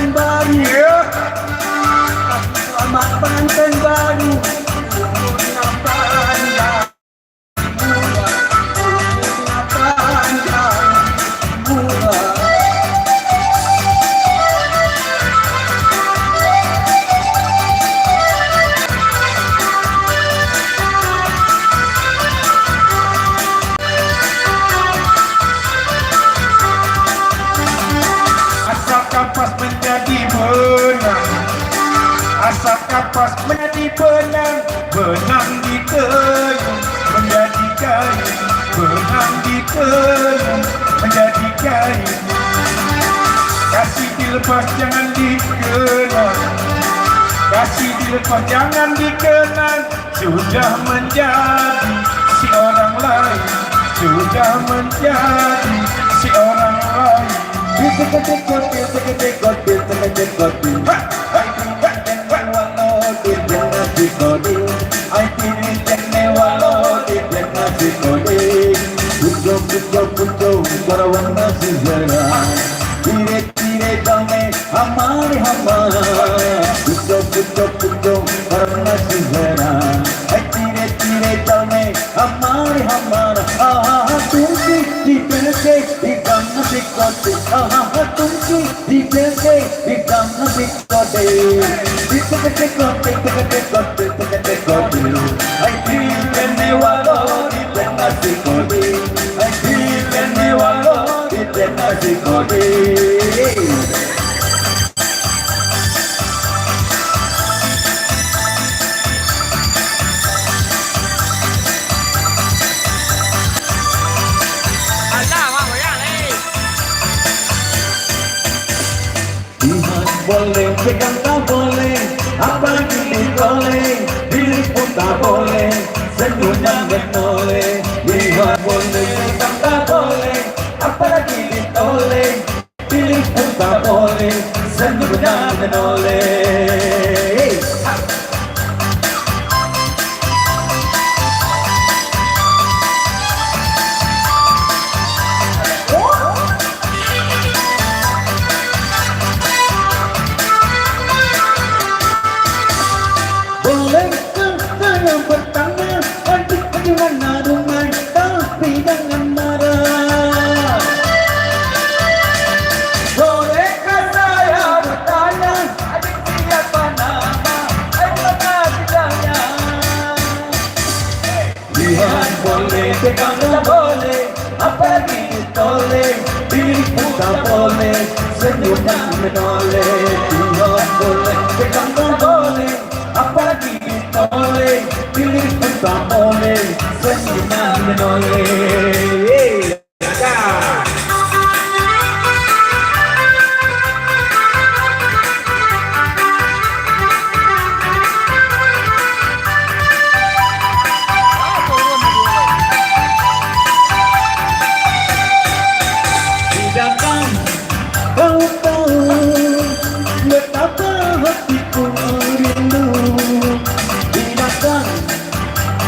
pengantin baru. Selamat pengantin baru. Kapas menjadi benang, asap kapas menjadi benang, benang di kayu menjadi kayu, benang di kayu menjadi kayu. Kasih dilepas jangan dikenang, kasih dilepas jangan dikenang. Sudah menjadi si orang lain, sudah menjadi si orang lain. Boleh, pegang tak boleh, apalagi ditoleh, diri pun tak boleh, senyum yang menoleh. Lihat boleh, pegang tak boleh, apalagi ditoleh, diri pun tak boleh, senyum yang menoleh. Pegang tak boleh, apalagi ditoleh, diri pun tak boleh, senyum yang menoleh. Lihat boleh, pegang tak boleh, apalagi ditoleh, diri pun tak boleh, senyum yang menoleh.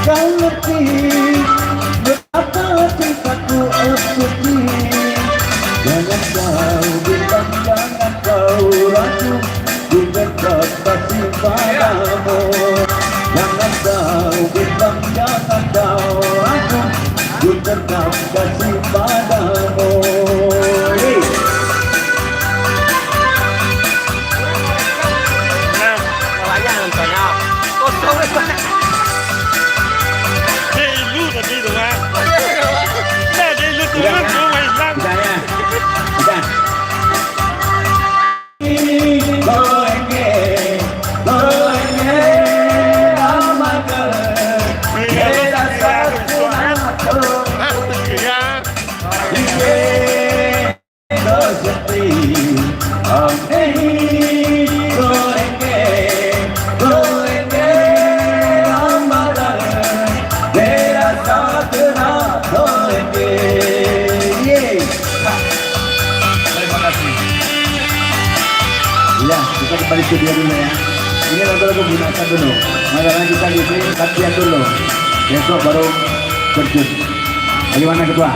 Kau ngerti betapa cintaku asuti. Jangan kau bilang, jangan kau ragu, ku tetap kasih padamu. Jangan kau bilang, jangan kau ragu, ku tetap kasih padamu. Ya, kita kembali studio dulu ya. Ini lagu-lagu gunakan dulu. Makanya kita di sini latihan dulu. Besok baru terjun. Bagaimana ketua?